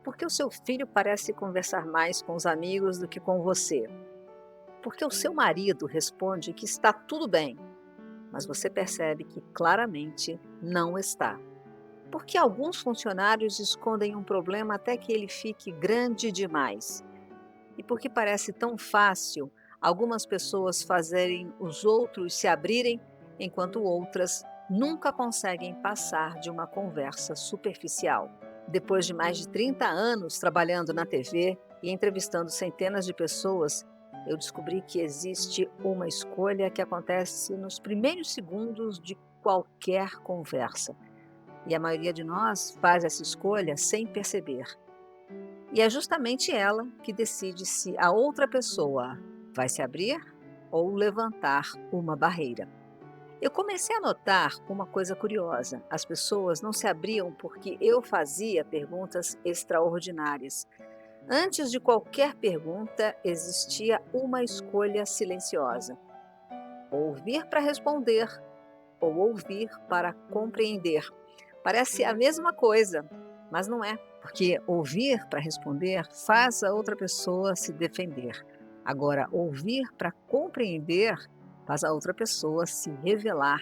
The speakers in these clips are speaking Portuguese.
Por que o seu filho parece conversar mais com os amigos do que com você? Porque o seu marido responde que está tudo bem, mas você percebe que claramente não está. Porque alguns funcionários escondem um problema até que ele fique grande demais. E porque parece tão fácil algumas pessoas fazerem os outros se abrirem, enquanto outras nunca conseguem passar de uma conversa superficial. Depois de mais de 30 anos trabalhando na TV e entrevistando centenas de pessoas, eu descobri que existe uma escolha que acontece nos primeiros segundos de qualquer conversa. E a maioria de nós faz essa escolha sem perceber. E é justamente ela que decide se a outra pessoa vai se abrir ou levantar uma barreira. Eu comecei a notar uma coisa curiosa: as pessoas não se abriam porque eu fazia perguntas extraordinárias. Antes de qualquer pergunta, existia uma escolha silenciosa: ouvir para responder ou ouvir para compreender. Parece a mesma coisa, mas não é, porque ouvir para responder faz a outra pessoa se defender. Agora, ouvir para compreender faz a outra pessoa se revelar.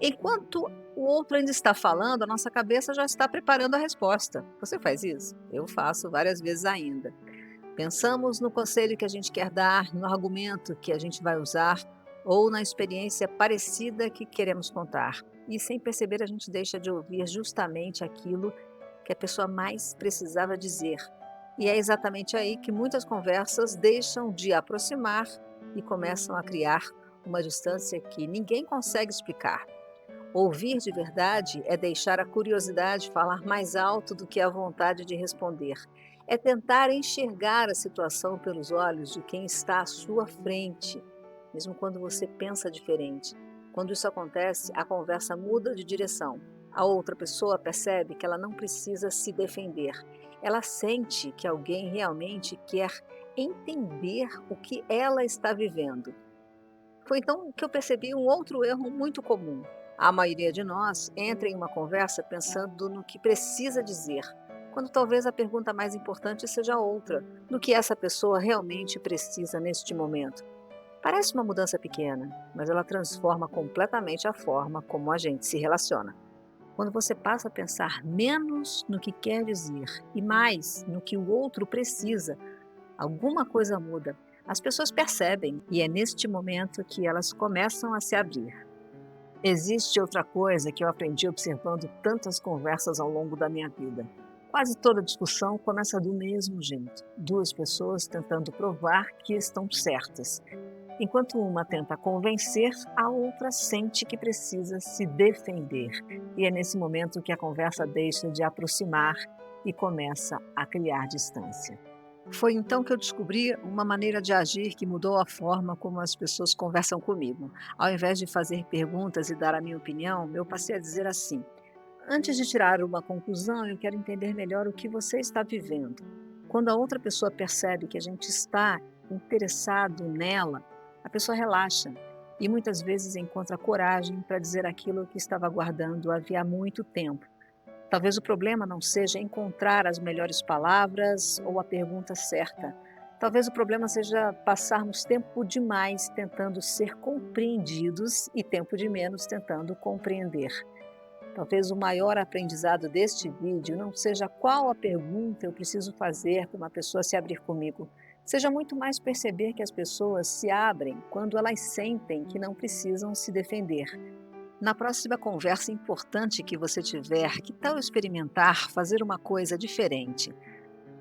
Enquanto o outro ainda está falando, a nossa cabeça já está preparando a resposta. Você faz isso? Eu faço várias vezes ainda. Pensamos no conselho que a gente quer dar, no argumento que a gente vai usar ou na experiência parecida que queremos contar. E sem perceber, a gente deixa de ouvir justamente aquilo que a pessoa mais precisava dizer. E é exatamente aí que muitas conversas deixam de aproximar e começam a criar uma distância que ninguém consegue explicar. Ouvir de verdade é deixar a curiosidade falar mais alto do que a vontade de responder. É tentar enxergar a situação pelos olhos de quem está à sua frente, mesmo quando você pensa diferente. Quando isso acontece, a conversa muda de direção. A outra pessoa percebe que ela não precisa se defender. Ela sente que alguém realmente quer entender o que ela está vivendo. Foi então que eu percebi um outro erro muito comum. A maioria de nós entra em uma conversa pensando no que precisa dizer, quando talvez a pergunta mais importante seja outra, no que essa pessoa realmente precisa neste momento. Parece uma mudança pequena, mas ela transforma completamente a forma como a gente se relaciona. Quando você passa a pensar menos no que quer dizer e mais no que o outro precisa, alguma coisa muda. As pessoas percebem e é neste momento que elas começam a se abrir. Existe outra coisa que eu aprendi observando tantas conversas ao longo da minha vida. Quase toda discussão começa do mesmo jeito. Duas pessoas tentando provar que estão certas. Enquanto uma tenta convencer, a outra sente que precisa se defender. E é nesse momento que a conversa deixa de aproximar e começa a criar distância. Foi então que eu descobri uma maneira de agir que mudou a forma como as pessoas conversam comigo. Ao invés de fazer perguntas e dar a minha opinião, eu passei a dizer assim: antes de tirar uma conclusão, eu quero entender melhor o que você está vivendo. Quando a outra pessoa percebe que a gente está interessado nela, a pessoa relaxa e muitas vezes encontra coragem para dizer aquilo que estava guardando havia muito tempo. Talvez o problema não seja encontrar as melhores palavras ou a pergunta certa. Talvez o problema seja passarmos tempo demais tentando ser compreendidos e tempo de menos tentando compreender. Talvez o maior aprendizado deste vídeo não seja qual a pergunta eu preciso fazer para uma pessoa se abrir comigo. Seja muito mais perceber que as pessoas se abrem quando elas sentem que não precisam se defender. Na próxima conversa importante que você tiver, que tal experimentar fazer uma coisa diferente?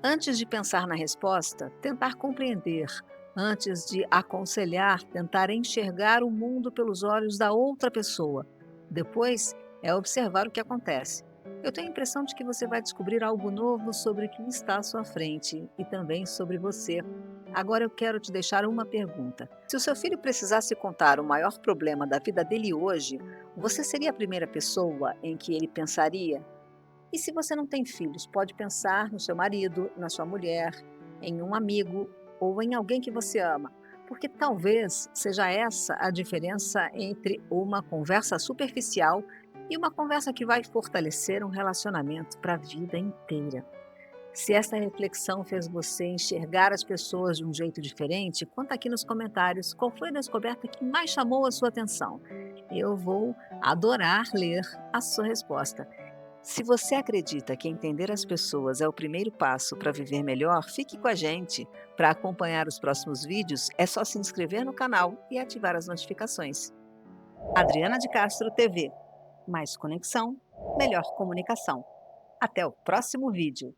Antes de pensar na resposta, tentar compreender. Antes de aconselhar, tentar enxergar o mundo pelos olhos da outra pessoa. Depois, é observar o que acontece. Eu tenho a impressão de que você vai descobrir algo novo sobre o que está à sua frente e também sobre você. Agora eu quero te deixar uma pergunta. Se o seu filho precisasse contar o maior problema da vida dele hoje, você seria a primeira pessoa em que ele pensaria? E se você não tem filhos, pode pensar no seu marido, na sua mulher, em um amigo ou em alguém que você ama. Porque talvez seja essa a diferença entre uma conversa superficial e uma conversa que vai fortalecer um relacionamento para a vida inteira. Se essa reflexão fez você enxergar as pessoas de um jeito diferente, conta aqui nos comentários qual foi a descoberta que mais chamou a sua atenção. Eu vou adorar ler a sua resposta. Se você acredita que entender as pessoas é o primeiro passo para viver melhor, fique com a gente. Para acompanhar os próximos vídeos, é só se inscrever no canal e ativar as notificações. Adriana de Castro TV. Mais conexão, melhor comunicação. Até o próximo vídeo.